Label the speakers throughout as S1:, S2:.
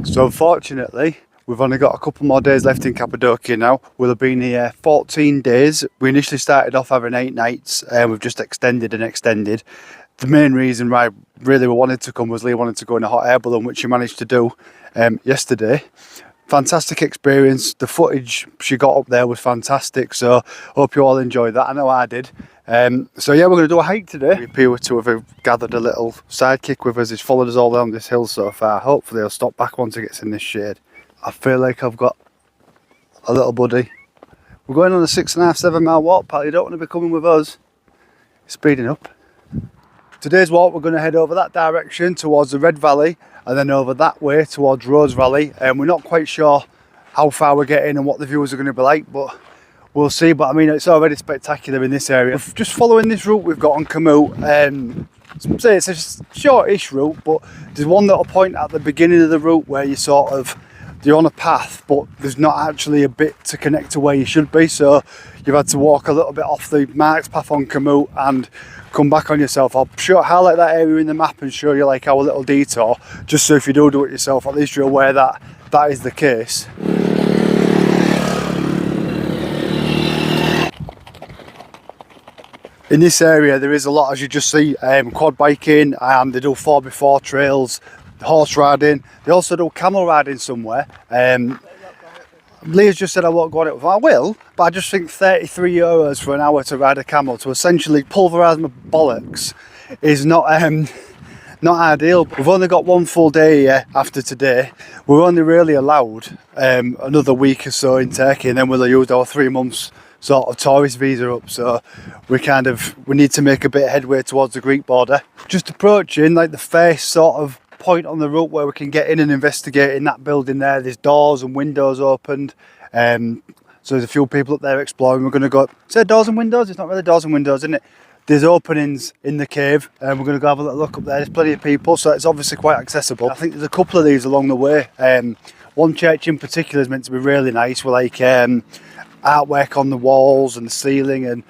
S1: So unfortunately, we've only got a couple more days left in Cappadocia now. We'll have been here 14 days. We initially started off having 8 nights and we've just extended and extended. The main reason why really we wanted to come was Lee wanted to go in a hot air balloon, which she managed to do yesterday. Fantastic experience. The footage she got up there was fantastic, so hope you all enjoyed that. I know I did. So yeah, we're going to do a hike today. We appear to have gathered a little sidekick with us. He's followed us all down this hill so far. Hopefully he'll stop back once he gets in this shade. I feel like I've got a little buddy. We're going on a 6.5–7 mile walk, pal. You don't want to be coming with us. Speeding up. Today's walk, we're going to head over that direction towards the Red Valley and then over that way towards Rose Valley. And we're not quite sure how far we're getting and what the views are going to be like, but we'll see. But I mean, it's already spectacular in this area. Just following this route we've got on Kamut. Say it's a shortish route, but there's one little point at the beginning of the route where you're on a path, but there's not actually a bit to connect to where you should be. So you've had to walk a little bit off the marked path on Kamut and come back on yourself. I'll highlight that area in the map and show you like our little detour, just so if you do it yourself, at least you're aware that that is the case. In this area there is a lot, as you just see, quad biking, and they do 4x4 trails, horse riding. They also do camel riding somewhere. Leah's just said I won't go on it. I will, but I just think €33 for an hour to ride a camel, to essentially pulverise my bollocks, is not ideal. We've only got one full day here after today. We're only really allowed another week or so in Turkey, and then we'll have used our 3 months sort of tourist visa up. So we need to make a bit of headway towards the Greek border. Just approaching like the first sort of point on the route where we can get in and investigate in that building there. There's doors and windows opened, so there's a few people up there exploring. We're going to go, say doors and windows, it's not really doors and windows, isn't it? There's openings in the cave, and we're going to go have a little look up there. There's plenty of people, so it's obviously quite accessible. I think there's a couple of these along the way. One church in particular is meant to be really nice, with like artwork on the walls and the ceiling and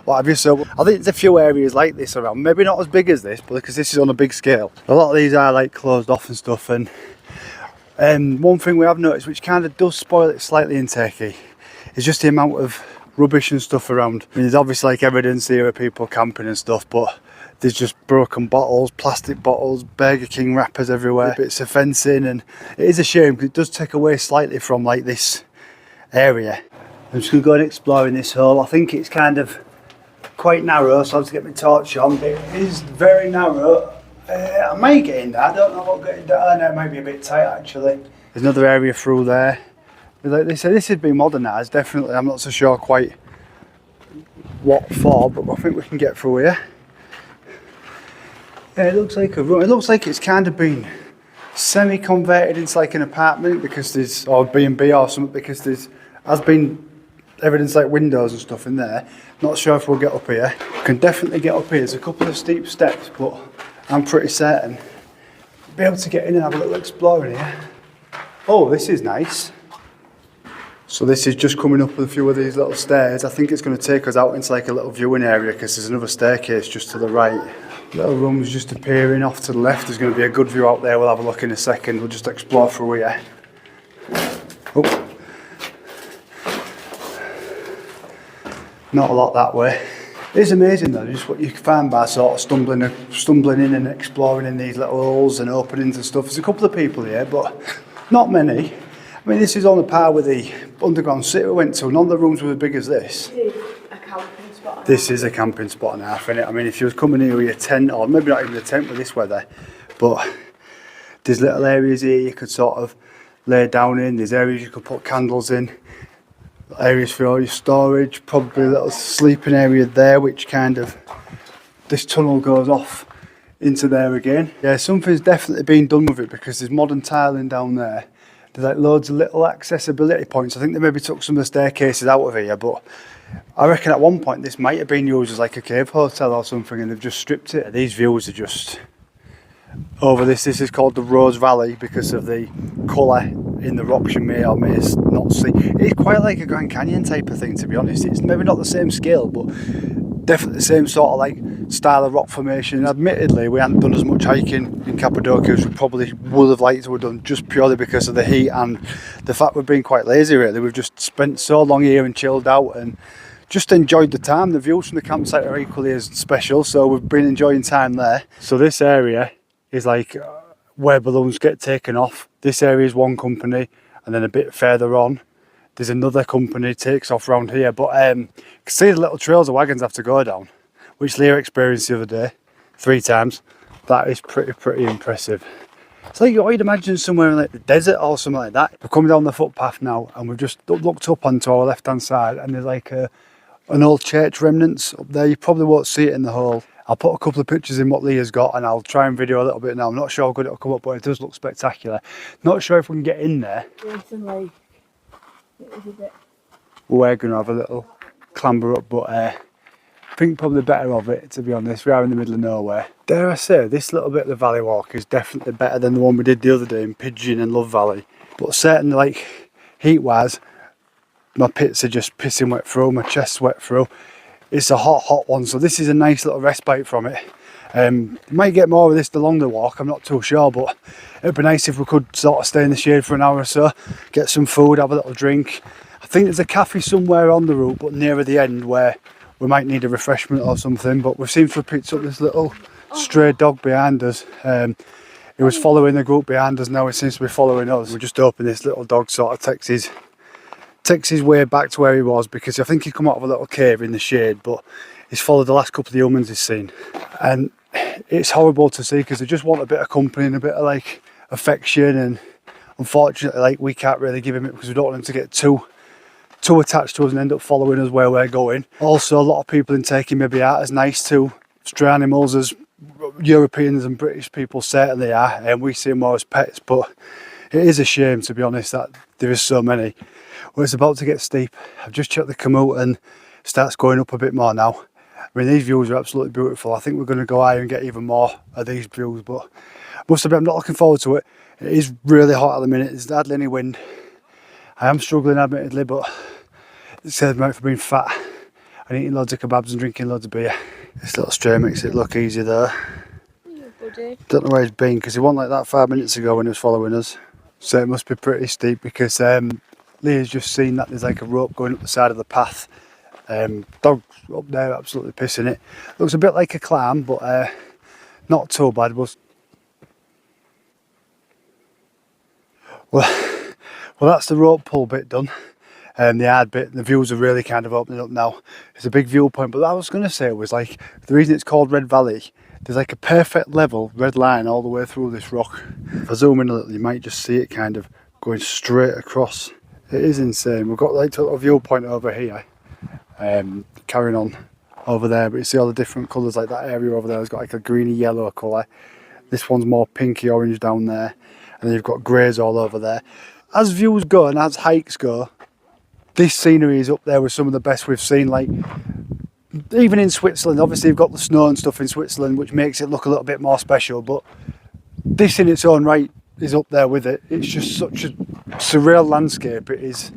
S1: what have you. So I think there's a few areas like this around, maybe not as big as this, but because this is on a big scale. A lot of these are like closed off and stuff. And one thing we have noticed, which kind of does spoil it slightly in Turkey, is just the amount of rubbish and stuff around. I mean, there's obviously like evidence here of people camping and stuff, but there's just broken bottles, plastic bottles, Burger King wrappers everywhere, bits of fencing, and it is a shame because it does take away slightly from like this area. I'm just going to go and explore in this hole. I think it's kind of quite narrow, so I'll have to get my torch on. It is very narrow. I may get in there. I don't know about getting down. No, it might be a bit tight actually. There's another area through there. Like they say, this has been modernised, definitely. I'm not so sure quite what for, but I think we can get through here. Yeah, it looks like a room. It looks like it's kind of been semi-converted into like an apartment, because there's, or B&B or something, because has been evidence like windows and stuff in there. Not sure if we'll get up here. We can definitely get up here. There's a couple of steep steps, but I'm pretty certain we'll be able to get in and have a little explore in here. Oh, this is nice. So this is just coming up with a few of these little stairs. I think it's going to take us out into like a little viewing area, because there's another staircase just to the right. Little rooms just appearing off to the left. There's going to be a good view out there. We'll have a look in a second. We'll just explore through here. Oh. Not a lot that way. It is amazing though, just what you find by sort of stumbling in and exploring in these little holes and openings and stuff. There's a couple of people here, but not many. I mean, this is on the par with the underground city we went to. None of the rooms were as big as this. This is a camping spot and a half, innit? I mean, if you was coming here with your tent, or maybe not even a tent with this weather, but there's little areas here you could sort of lay down in. There's areas you could put candles in. Areas for all your storage, probably a little sleeping area there, which kind of, this tunnel goes off into there again. Yeah, something's definitely been done with it, because there's modern tiling down there. There's like loads of little accessibility points. I think they maybe took some of the staircases out of here, but I reckon at one point this might have been used as like a cave hotel or something, and they've just stripped it. These views are just over this. This is called the Rose Valley because of the colour in the rocks you may or may not see. It's quite like a Grand Canyon type of thing, to be honest. It's maybe not the same scale, but definitely the same sort of like style of rock formation. Admittedly, we hadn't done as much hiking in Cappadocia as we probably would have liked to have done, just purely because of the heat and the fact we've been quite lazy really. We've just spent so long here and chilled out and just enjoyed the time. The views from the campsite are equally as special, so we've been enjoying time there. So this area is like where balloons get taken off. This area is one company, and then a bit further on there's another company takes off around here. But you can see the little trails the wagons have to go down, which Leah experienced the other day 3 times. That is pretty impressive. It's like you'd imagine somewhere in like the desert or something like that. We're coming down the footpath now, and we've just looked up onto our left hand side, and there's like an old church remnants up there. You probably won't see it in the hole. I'll put a couple of pictures in what Leah's got, and I'll try and video a little bit now. I'm not sure how good it'll come up, but it does look spectacular. Not sure if we can get in there. We're going to have a little clamber up, but I think probably better of it, to be honest. We are in the middle of nowhere. Dare I say, this little bit of the valley walk is definitely better than the one we did the other day in Pigeon and Love Valley. But certainly, like, heat-wise, my pits are just pissing wet through, my chest's wet through. It's a hot one, so this is a nice little respite from it. Might get more of this along the walk, I'm not too sure, but it'd be nice if we could sort of stay in the shade for an hour or so, get some food, have a little drink. I think there's a cafe somewhere on the route, but nearer the end, where we might need a refreshment or something. But we seem to have picked up this little stray dog behind us. He was following the group behind us, now he seems to be following us. We're just hoping this little dog sort of takes his way back to where he was, because I think he come out of a little cave in the shade, but he's followed the last couple of humans he's seen. And it's horrible to see, because they just want a bit of company and a bit of like affection, and unfortunately like we can't really give him it, because we don't want him to get too attached to us and end up following us where we're going. Also, a lot of people in Turkey maybe aren't as nice to stray animals as Europeans and British people certainly are, and we see them more as pets. But it is a shame, to be honest, that there is so many. Well, it's about to get steep. I've just checked the Komoot and it starts going up a bit more now. I mean, these views are absolutely beautiful. I think we're going to go higher and get even more of these views, but I must admit, I'm not looking forward to it. It is really hot at the minute. There's hardly any wind. I am struggling, admittedly, but it saves me out for being fat and eating loads of kebabs and drinking loads of beer. This little stray makes it look easy there. Don't know where he's been, because he wasn't like that 5 minutes ago when he was following us. So it must be pretty steep, because Leah's just seen that there's like a rope going up the side of the path. Dog's up there absolutely pissing it. Looks a bit like a climb, but not too bad. Well, that's the rope pull bit done. The hard bit, the views are really kind of opening up now. It's a big viewpoint, but what I was going to say was, like, the reason it's called Red Valley, there's like a perfect level red line all the way through this rock. If I zoom in a little, you might just see it kind of going straight across. It is insane. We've got like a little viewpoint over here, carrying on over there, but you see all the different colours. Like that area over there has got like a greeny yellow colour. This one's more pinky orange down there, and then you've got greys all over there. As views go and as hikes go, this scenery is up there with some of the best we've seen. Like, even in Switzerland, obviously you've got the snow and stuff in Switzerland, which makes it look a little bit more special, but this in its own right is up there with it. It's just such a surreal landscape. It is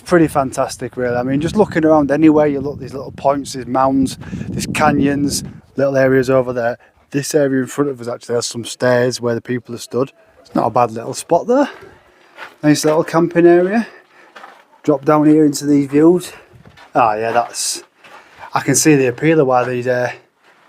S1: pretty fantastic, really. I mean, just looking around anywhere you look, these little points, these mounds, these canyons, little areas over there. This area in front of us actually has some stairs where the people have stood. It's not a bad little spot there. Nice little camping area. Drop down here into these views. Ah, yeah, I can see the appeal of why these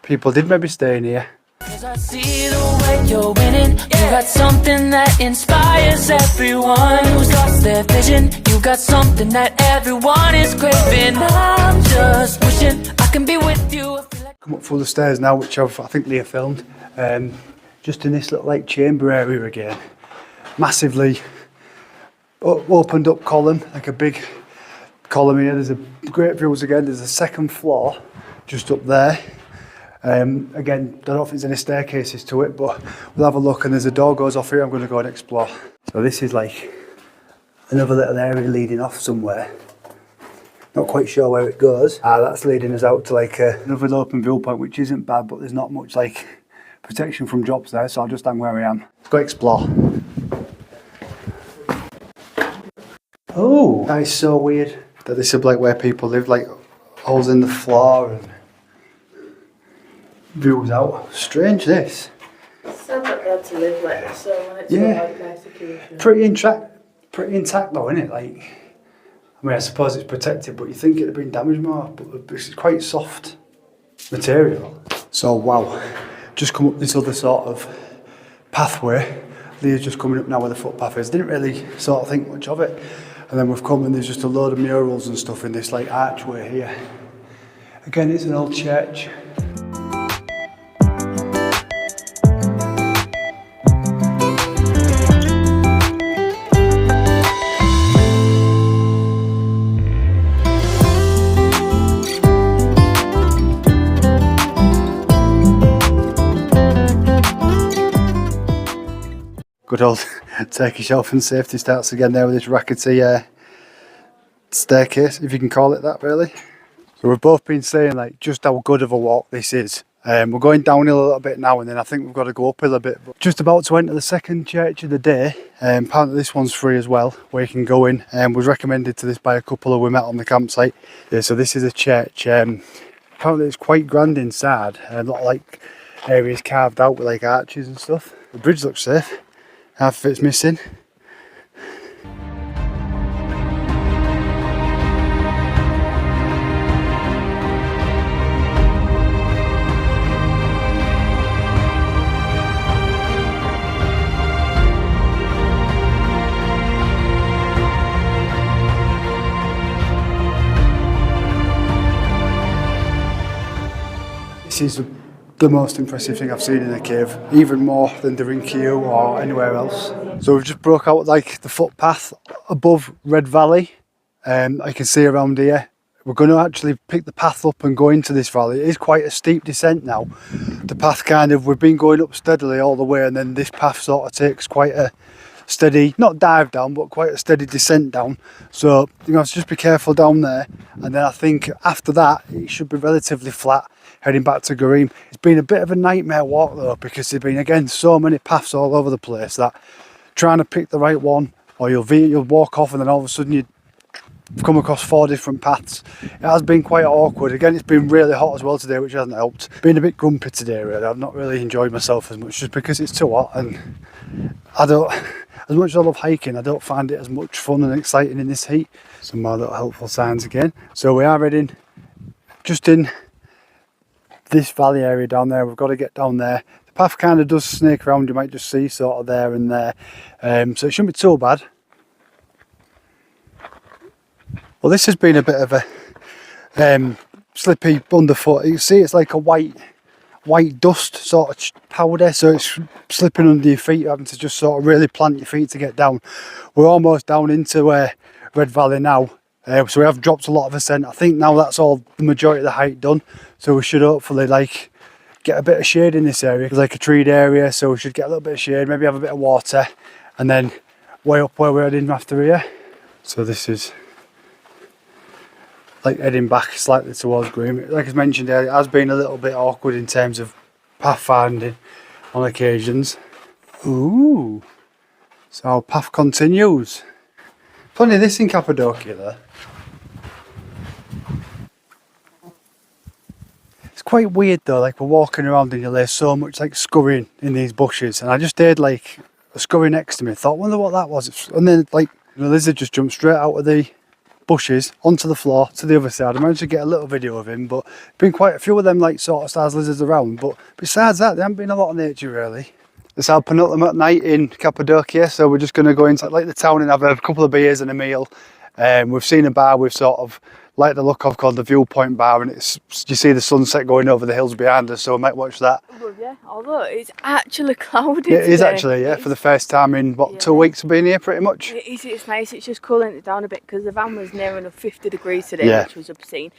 S1: people did maybe stay in here.
S2: 'Cause I see the way you're winning. You got something that inspires everyone who's lost their vision. You got something that everyone is craving. I'm just wishing I can be with you.
S1: Come up through the stairs now, which I think Leah filmed. Just in this little like chamber area again. Massively opened up column, like a big column here. There's a great views again. There's a second floor just up there. Again, I don't know if there's any staircases to it, but we'll have a look, and there's a door goes off here. I'm going to go and explore. So this is like another little area leading off somewhere. Not quite sure where it goes. That's leading us out to like another open viewpoint, which isn't bad, but there's not much like protection from drops there, so I'll just hang where I am. Let's go explore. Oh, that is so weird that this is like where people live, like holes in the floor, and views out. Strange this.
S3: It's sad that they had to live like this, so when it's
S1: Yeah.
S3: like persecution.
S1: Pretty intact though, isn't it? Like, I mean, I suppose it's protected, but you think it'd have been damaged more, but it's quite soft material. So wow, just come up this other sort of pathway. Leah's just coming up now where the footpath is. Didn't really sort of think much of it. And then we've come and there's just a load of murals and stuff in this like archway here. Again, it's an old church. Good old Turkish health and safety starts again there with this rackety staircase, if you can call it that really. So we've both been saying like just how good of a walk this is. We're going downhill a little bit now and then I think we've got to go uphill a bit. But just about to enter the second church of the day. Apparently this one's free as well, where you can go in. Was recommended to this by a couple who we met on the campsite. Yeah, so this is a church. Apparently it's quite grand inside. A lot of like areas carved out with like arches and stuff. The bridge looks safe. Half of it's missing. This is the most impressive thing I've seen in a cave, even more than Derinkiu or anywhere else. So we've just broke out like the footpath above Red Valley. I can see around here. We're going to actually pick the path up and go into this valley. It is quite a steep descent now. The path we've been going up steadily all the way and then this path sort of takes quite a steady, not dive down, but quite a steady descent down. So, so just be careful down there. And then I think after that, it should be relatively flat heading back to Garim. It's been a bit of a nightmare walk though, because there's been, again, so many paths all over the place that trying to pick the right one, or you'll walk off and then all of a sudden you come across 4 different paths. It has been quite awkward. Again, it's been really hot as well today, which hasn't helped. Been a bit grumpy today really. I've not really enjoyed myself as much just because it's too hot, and as much as I love hiking, I don't find it as much fun and exciting in this heat. Some more little helpful signs again. So we are heading just in this valley area down there. We've got to get down there. The path kind of does snake around, you might just see sort of there and there. So it shouldn't be too bad. Well, this has been a bit of a slippy underfoot. You can see it's like a white dust sort of powder, so it's slipping under your feet. You're having to just sort of really plant your feet to get down. We're almost down into Red Valley now, so we have dropped a lot of ascent. I think now that's all the majority of the hike done, so we should hopefully like get a bit of shade in this area. It's like a treed area, so we should get a little bit of shade, maybe have a bit of water, and then way up where we're heading after here. So this is like heading back slightly towards Green. Like I mentioned earlier, it has been a little bit awkward in terms of path finding on occasions. Ooh, so our path continues. Plenty of this in Cappadocia there. It's quite weird though, like we're walking around and there's so much like scurrying in these bushes, and I just heard like a scurry next to me. I thought, wonder what that was, and then like the lizard just jumped straight out of the bushes onto the floor to the other side. I managed to get a little video of him, but been quite a few of them like sort of stars lizards around, but besides that there haven't been a lot of nature really. It's our penultimate night in Cappadocia, so we're just going to go into like the town and have a couple of beers and a meal. We've seen a bar we've sort of like the look of called the Viewpoint Bar, and it's, you see the sunset going over the hills behind us, so we might watch that.
S3: Well, yeah, although it's actually cloudy
S1: Yeah, it is
S3: today.
S1: actually, yeah, for the first time in what, 2 weeks of being here pretty much.
S3: It is, it's nice, it's just cooling it down a bit because the van was near enough 50 degrees today,
S1: Yeah.
S3: which was obscene.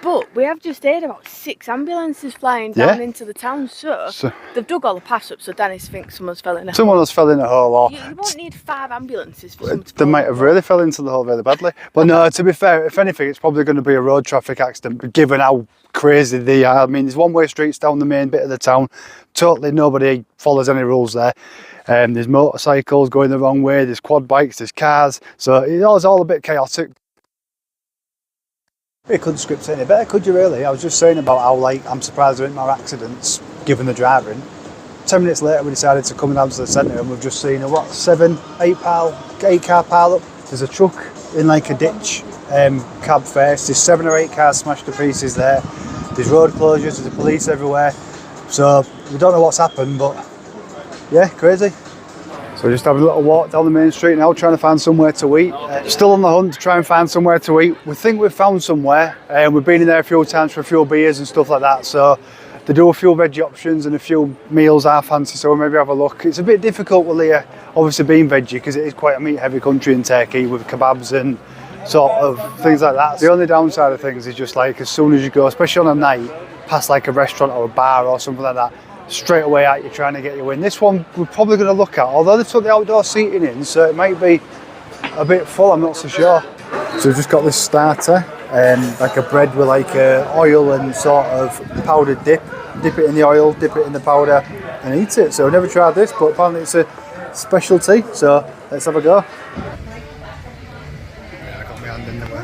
S3: But we have just heard about 6 ambulances flying down into the town, so they've dug all the paths up, so Dennis thinks someone's fell in a hole.
S1: Someone else fell in a hole, or
S3: You won't need 5 ambulances for someone to
S1: they
S3: fall
S1: might
S3: in
S1: have
S3: a hole.
S1: really fell into the hole really badly. But no, to be fair, if anything, it's probably going to be a road traffic accident, given how crazy they are. I mean, there's one-way streets down the main bit of the town. Totally nobody follows any rules there. There's motorcycles going the wrong way, there's quad bikes, there's cars, so it's all a bit chaotic. You couldn't script it any better, could you really? I was just saying about how like I'm surprised there ain't more accidents given the driving. 10 minutes later we decided to come down to the centre and we've just seen a what, 8 car pile up. There's a truck in like a ditch, cab face. There's 7 or 8 cars smashed to pieces there. There's road closures, there's the police everywhere. So we don't know what's happened, but yeah, crazy. So we're just having a little walk down the main street now, trying to find somewhere to eat. Still on the hunt to try and find somewhere to eat. We think we've found somewhere, and we've been in there a few times for a few beers and stuff like that. So they do a few veggie options and a few meals I fancy, so we'll maybe have a look. It's a bit difficult with here, obviously being veggie, because it is quite a meat-heavy country in Turkey with kebabs and sort of things like that. The only downside of things is just like as soon as you go, especially on a night, past like a restaurant or a bar or something like that, straight away out you're trying to get you in. This one we're probably going to look at, although they took the outdoor seating in, so it might be a bit full, I'm not so sure. So we've just got this starter, like a bread with like oil and sort of powdered dip. Dip it in the oil, dip it in the powder and eat it. So I've never tried this, but apparently it's a specialty, so let's have a go. I got my hand in the way.